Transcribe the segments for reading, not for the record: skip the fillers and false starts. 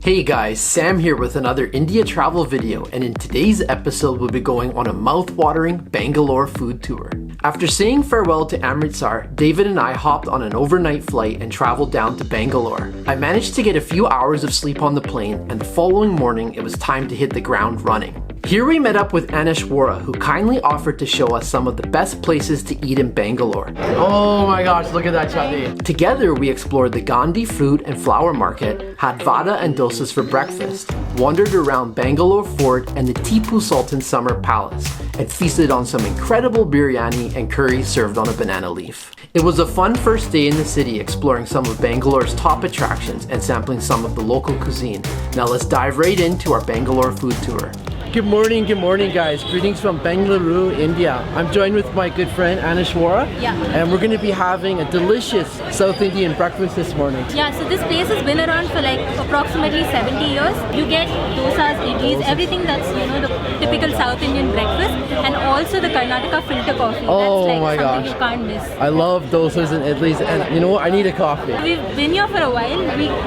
Hey guys, Sam here with another India travel video, and in today's episode we'll be going on a mouth-watering Bangalore food tour. After saying farewell to Amritsar, David and I hopped on an overnight flight and traveled down to Bangalore. I managed to get a few hours of sleep on the plane, and the following morning it was time to hit the ground running. Here we met up with Aneshwara, who kindly offered to show us some of the best places to eat in Bangalore. Oh my gosh, look at that chutney. Together we explored the Gandhi fruit and flower market, had vada and dosas for breakfast, wandered around Bangalore Fort and the Tipu Sultan Summer Palace, and feasted on some incredible biryani and curry served on a banana leaf. It was a fun first day in the city, exploring some of Bangalore's top attractions and sampling some of the local cuisine. Now let's dive right into our Bangalore food tour. Good morning guys. Greetings from Bengaluru, India. I'm joined with my good friend Aneshwara. Yeah. And we're going to be having a delicious South Indian breakfast this morning. Yeah, so this place has been around for like approximately 70 years. You get dosas, idlis, everything that's, the typical South Indian breakfast, and also the Karnataka filter coffee. Oh that's my something gosh. you can't miss. I love dosas and idlis, and you know what? I need a coffee. We've been here for a while.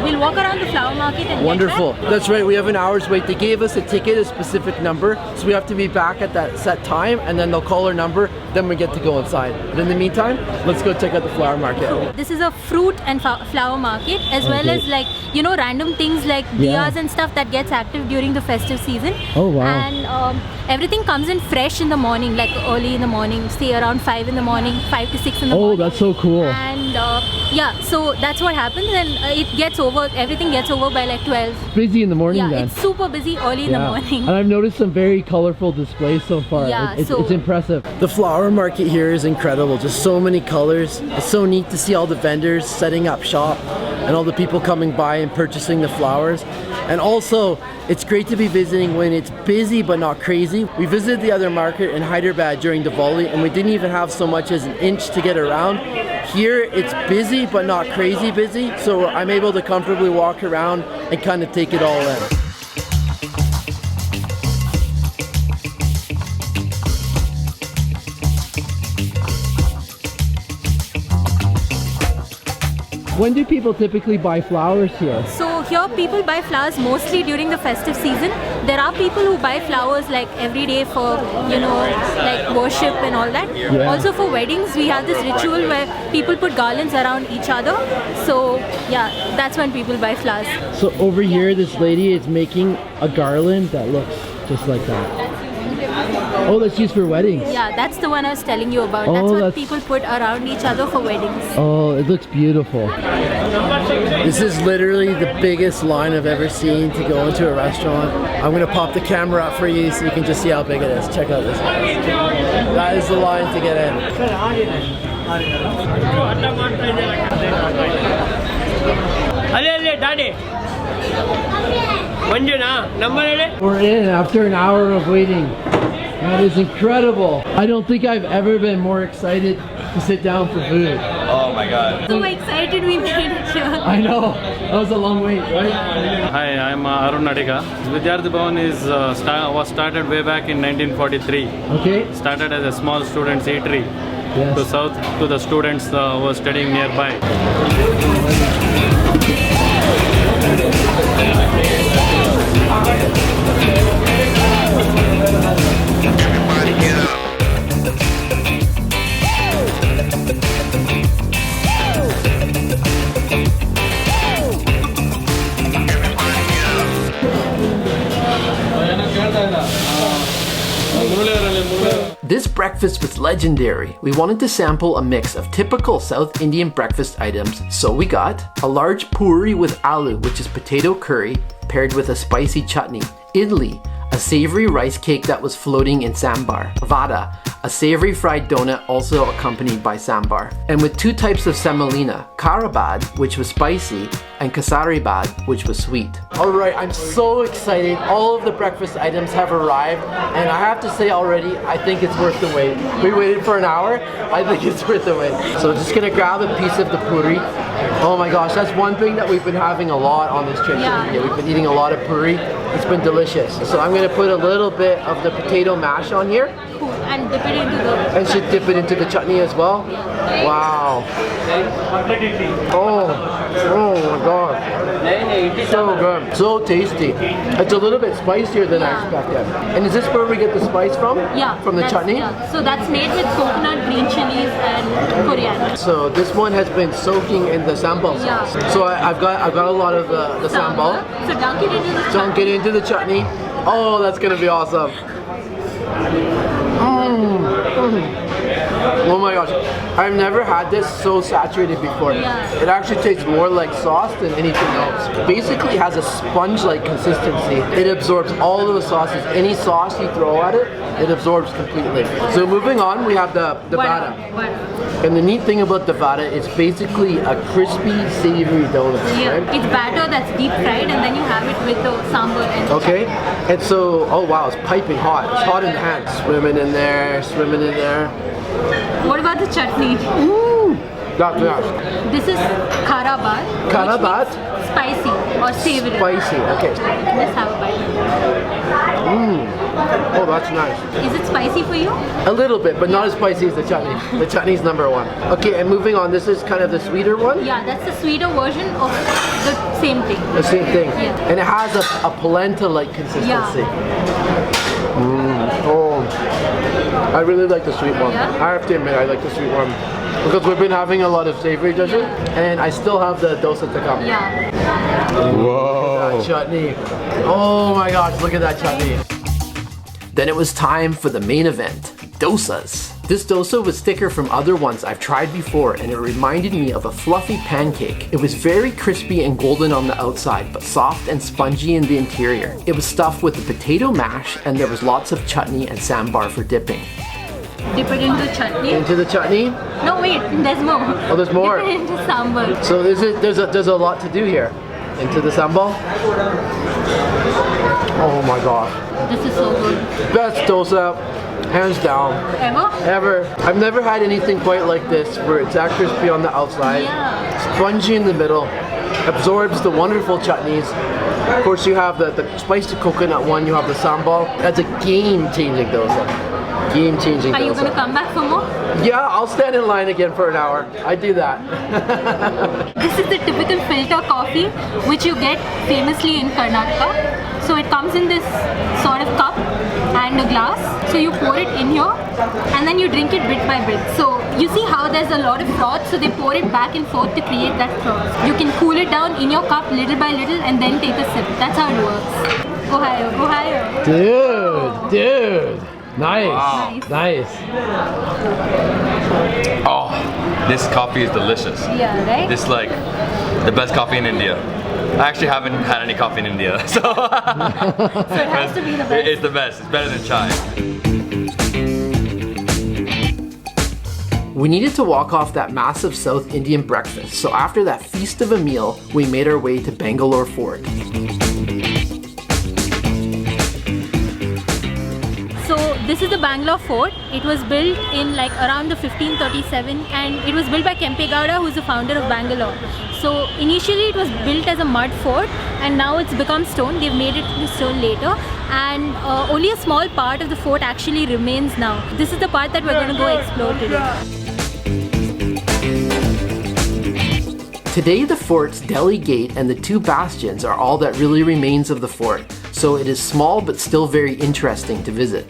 We'll walk around the flower market and Wonderful. get back. That's right, we have an hour's wait. They gave us a ticket, a specific number, so we have to be back at that set time, and then they'll call our number, then we get to go inside. But in the meantime, let's go check out the flower market. This is a fruit and flower market, as well as random things like diyas and stuff that gets active during the festive season. Oh wow. And everything comes in fresh in the morning, like early in the morning, say around 5 in the morning, 5 to 6 in the morning. Oh, that's so cool. And so that's what happens, and everything gets over by like 12. Busy in the morning then. It's super busy early in the morning. And I've noticed some very colorful displays so far. Yeah, It's impressive. The flower market here is incredible. Just so many colors. It's so neat to see all the vendors setting up shop and all the people coming by and purchasing the flowers. And also, it's great to be visiting when it's busy but not crazy. We visited the other market in Hyderabad during Diwali, and we didn't even have so much as an inch to get around. Here, it's busy but not crazy busy, so I'm able to comfortably walk around and kind of take it all in. When do people typically buy flowers here? So here people buy flowers mostly during the festive season. There are people who buy flowers like every day for, like worship and all that. Yeah. Also for weddings, we have this ritual where people put garlands around each other. So yeah, that's when people buy flowers. So over here, this lady is making a garland that looks just like that. Oh, that's used for weddings. Yeah, that's the one I was telling you about. That's what people put around each other for weddings. Oh, it looks beautiful. This is literally the biggest line I've ever seen to go into a restaurant. I'm going to pop the camera up for you so you can just see how big it is. Check out this. That is the line to get in. We're in after an hour of waiting. That is incredible. I don't think I've ever been more excited to sit down for food. Oh my god. So excited we made it here. I know. That was a long wait, right? Hi, I'm Arun Nadika. Vidyarthi Bhavan was started way back in 1943. Okay. Started as a small students' eatery Yes. to the students who were studying nearby. This breakfast was legendary. We wanted to sample a mix of typical South Indian breakfast items, so we got a large puri with aloo, which is potato curry, paired with a spicy chutney, idli, a savory rice cake that was floating in sambar, vada, a savory fried donut also accompanied by sambar, and with 2 types of semolina, karabad, which was spicy, and kasaribad, which was sweet. Alright, I'm so excited. All of the breakfast items have arrived, and I have to say already, I think it's worth the wait. We waited for an hour. I think it's worth the wait. So just gonna grab a piece of the puri. Oh my gosh, that's one thing that we've been having a lot on this trip to India. We've been eating a lot of puri. It's been delicious. So I'm gonna put a little bit of the potato mash on here. and dip it into the. And she dip it into the chutney as well? Wow. Oh my god. So good. So tasty. It's a little bit spicier than I expected. And is this where we get the spice from? Yeah. From the chutney? Yeah. So that's made with coconut, green chilies, and coriander. So this one has been soaking in the sambal sauce. Yeah. So I've got a lot of the sambal. So dunk it into the. Dunk it into the chutney. Oh, that's gonna be awesome. Oh my gosh, I've never had this so saturated before. Yeah. It actually tastes more like sauce than anything else. Basically has a sponge-like consistency. It absorbs all of the sauces. Any sauce you throw at it, it absorbs completely. So moving on, we have the vada. And the neat thing about the vada is basically a crispy, savory donut. Yeah, Right? it's batter that's deep fried, and then you have it with the sambar and the Okay, and so, oh wow, it's piping hot. It's hot in the hand. Swimming in there, swimming in there. What about the chutney? That's nice. This is khara bhat. Khara which bhat? means spicy or savory. Spicy, okay. Let's have a bite. Oh, that's nice. Is it spicy for you? A little bit, but not as spicy as the chutney. The chutney's number one. Okay, and moving on, this is kind of the sweeter one? Yeah, that's the sweeter version of the same thing. The same thing. Yeah. And it has a polenta-like consistency. Oh, I really like the sweet one. Yeah? I have to admit, I like the sweet one. Because we've been having a lot of savory dishes, and I still have the dosa to come. Yeah. Whoa. That chutney. Oh my gosh, look at that chutney. Then it was time for the main event, dosas. This dosa was thicker from other ones I've tried before, and it reminded me of a fluffy pancake. It was very crispy and golden on the outside, but soft and spongy in the interior. It was stuffed with the potato mash, and there was lots of chutney and sambar for dipping. Dip it into chutney. Into the chutney? No, wait, there's more. Oh, there's more. Dip it into sambar. So there's a lot to do here. Into the sambal. Oh my gosh. This is so good. Best dosa, hands down. Ever? Ever. I've never had anything quite like this, where it's that crispy on the outside, Yeah. spongy in the middle, absorbs the wonderful chutneys. Of course, you have the spicy coconut one, you have the sambal. That's a game-changing dosa. Game-changing dosa. Are you going to come back for more? Yeah, I'll stand in line again for an hour. I do that. This is the typical filter coffee which you get famously in Karnataka. So it comes in this sort of cup and a glass. So you pour it in here and then you drink it bit by bit. So you see how there's a lot of froth, so they pour it back and forth to create that froth. You can cool it down in your cup little by little and then take a sip. That's how it works. Go higher, go higher. Dude. Nice. Wow. Nice. Oh, this coffee is delicious. Yeah, right? This is like the best coffee in India. I actually haven't had any coffee in India, so, So it has to be the best. It's the best. It's better than chai. We needed to walk off that massive South Indian breakfast, so after that feast of a meal, we made our way to Bangalore Fort. So this is the Bangalore Fort. It was built in like around the 1537 and it was built by Kempe Gowda, who is the founder of Bangalore. So initially it was built as a mud fort and now it's become stone. They've made it into stone later and only a small part of the fort actually remains now. This is the part that we're going to go explore today. Today the fort's Delhi Gate and the two bastions are all that really remains of the fort, so it is small but still very interesting to visit.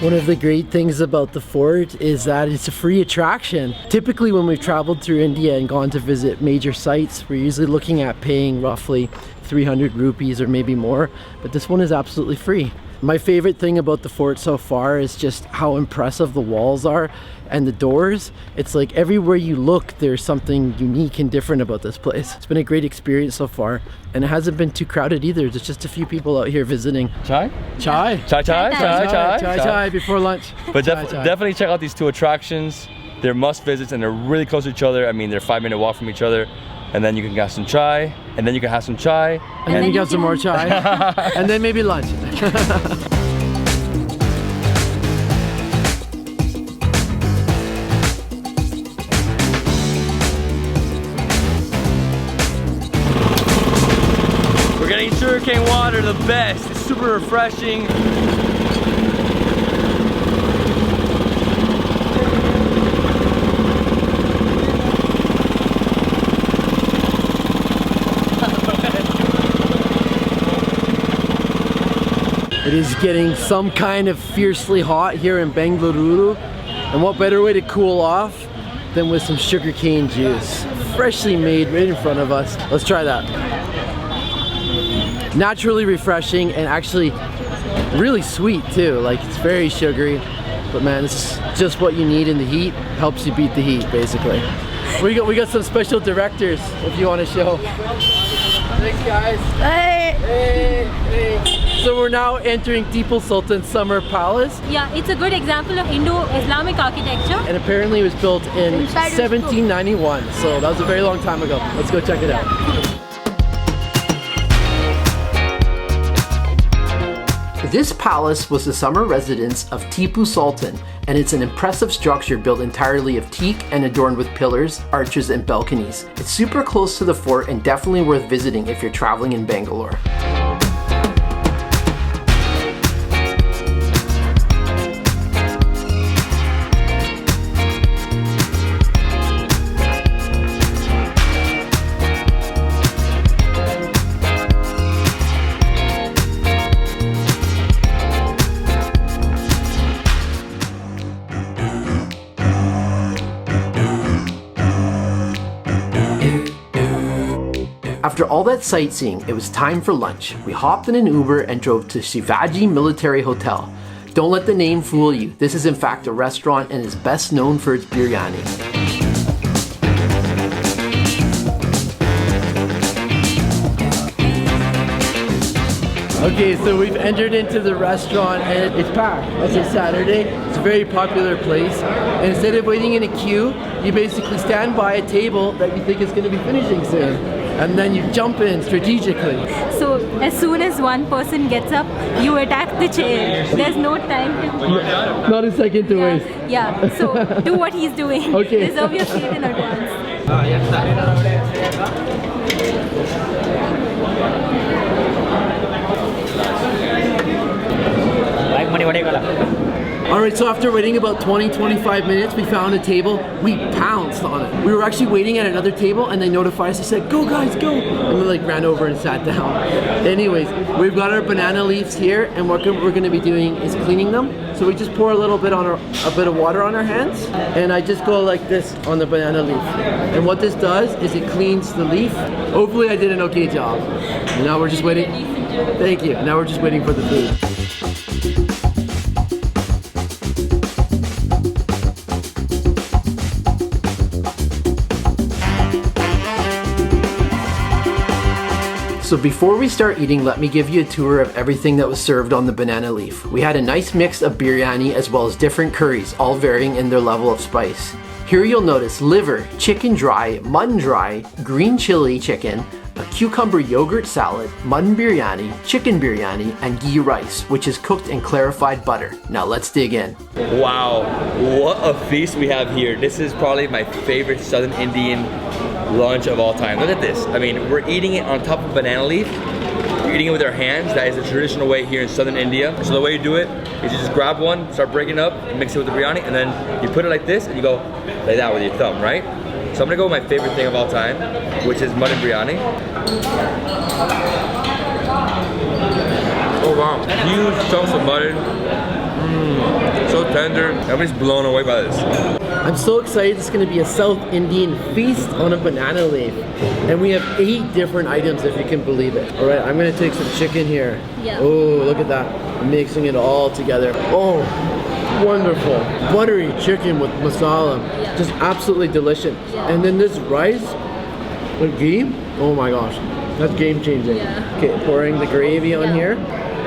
One of the great things about the fort is that it's a free attraction. Typically when we've traveled through India and gone to visit major sites, we're usually looking at paying roughly 300 rupees or maybe more, but this one is absolutely free. My favorite thing about the fort so far is just how impressive the walls are and the doors. It's like everywhere you look, there's something unique and different about this place. It's been a great experience so far, and it hasn't been too crowded either. There's just a few people out here visiting. Chai? Chai? Chai before lunch. But Chai. definitely check out these two attractions. They're must visits and they're really close to each other. I mean, they're 5-minute walk from each other. And then you can get some chai, and then you can have some chai. And then you got some more chai. And then maybe lunch. We're getting sugarcane water, the best. It's super refreshing. It is getting some kind of fiercely hot here in Bengaluru. And what better way to cool off than with some sugarcane juice. Freshly made right in front of us. Let's try that. Naturally refreshing and actually really sweet too. Like it's very sugary. But man, it's just what you need in the heat. Helps you beat the heat basically. We got some special directors if you want to show. Thanks guys. Hey. Hey, hey. So we're now entering Tipu Sultan Summer Palace. Yeah, it's a good example of Indo-Islamic architecture. And apparently it was built in Inside was 1791. So that was a very long time ago. Let's go check it out. This palace was the summer residence of Tipu Sultan, and it's an impressive structure built entirely of teak and adorned with pillars, arches, and balconies. It's super close to the fort and definitely worth visiting if you're traveling in Bangalore. After all that sightseeing, it was time for lunch. We hopped in an Uber and drove to Shivaji Military Hotel. Don't let the name fool you. This is in fact a restaurant and is best known for its biryani. Okay, so we've entered into the restaurant and it's packed. It's a Saturday. It's a very popular place. And instead of waiting in a queue, you basically stand by a table that you think is going to be finishing soon. And then you jump in strategically. So as soon as one person gets up, you attack the chair. There's no time to... Not a second to waste. Yeah, so do what he's doing. Okay. Reserve your seat in advance. Alright, so after waiting about 20-25 minutes, we found a table. We pounced on it. We were actually waiting at another table and they notified us. They said, go guys, go! And we like ran over and sat down. Anyways, we've got our banana leaves here and what we're going to be doing is cleaning them. So we just pour a little bit on a bit of water on our hands and I just go like this on the banana leaf. And what this does is it cleans the leaf. Hopefully I did an okay job. And now we're just waiting. Thank you. Now we're just waiting for the food. So before we start eating, let me give you a tour of everything that was served on the banana leaf. We had a nice mix of biryani as well as different curries, all varying in their level of spice. Here you'll notice liver, chicken dry, mutton dry, green chili chicken, a cucumber yogurt salad, mutton biryani, chicken biryani, and ghee rice, which is cooked in clarified butter. Now let's dig in. Wow, what a feast we have here. This is probably my favorite Southern Indian lunch of all time. Look at this. I mean, we're eating it on top of banana leaf. We're eating it with our hands. That is the traditional way here in Southern India. So the way you do it is you just grab one, start breaking it up, mix it with the biryani, and then you put it like this and you go like that with your thumb, right? So I'm gonna go with my favorite thing of all time, which is mutton biryani. Oh wow, huge chunks of mutton. So tender. Everybody's blown away by this. I'm so excited. It's going to be a South Indian feast on a banana leaf. And we have 8 different items if you can believe it. All right, I'm going to take some chicken here. Yeah. Oh, look at that. I'm mixing it all together. Oh, wonderful. Buttery chicken with masala. Yeah. Just absolutely delicious. Yeah. And then this rice with ghee. Oh my gosh. That's game changing. Yeah. Okay, pouring the gravy on here.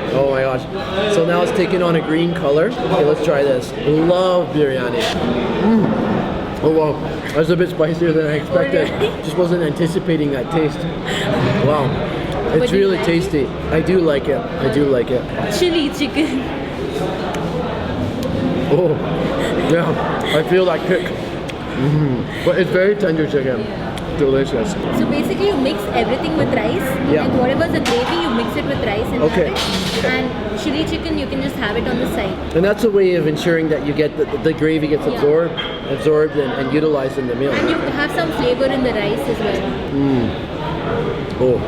Oh my gosh. So now it's taking on a green color. Okay, let's try this. Love biryani. Oh wow, that's a bit spicier than I expected. Just wasn't anticipating that taste. Wow. It's really tasty. I do like it. I do like it. Chili chicken. Oh, yeah. I feel that kick. But it's very tender chicken. delicious. So basically you mix everything with rice. Yeah. And whatever's the gravy, you mix it with rice and Okay. have it. And chili chicken, you can just have it on the side. And that's a way of ensuring that you get the gravy gets Yeah. absorbed and utilized in the meal. And you have some flavor in the rice as well. Oh,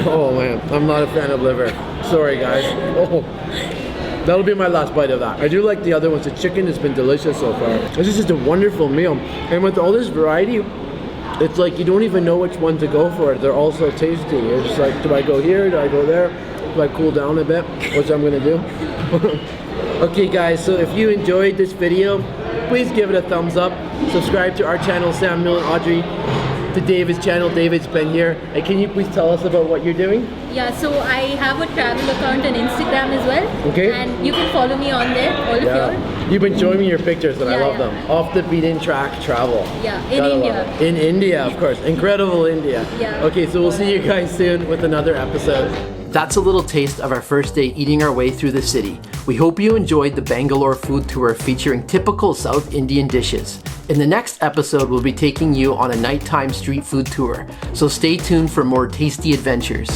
oh man, I'm not a fan of liver. Sorry guys. Oh, that'll be my last bite of that. I do like the other ones. The chicken has been delicious so far. This is just a wonderful meal. And with all this variety, it's like you don't even know which one to go for. They're all so tasty. You're just like, do I go here? Do I go there? Do I cool down a bit? Which I'm gonna do. Okay guys, so if you enjoyed this video, please give it a thumbs up. Subscribe to our channel, Samuel and Audrey, to David's channel. David's been here. And can you please tell us about what you're doing? Yeah, so I have a travel account on Instagram as well. Okay. And you can follow me on there, all of you. You've been showing me your pictures and I Yeah, love yeah. them. Off the beaten track travel. Yeah, in Gotta love India. it. In India, of course. Incredible India. Yeah. Okay, so we'll see you guys soon with another episode. That's a little taste of our first day eating our way through the city. We hope you enjoyed the Bangalore food tour featuring typical South Indian dishes. In the next episode, we'll be taking you on a nighttime street food tour, so stay tuned for more tasty adventures.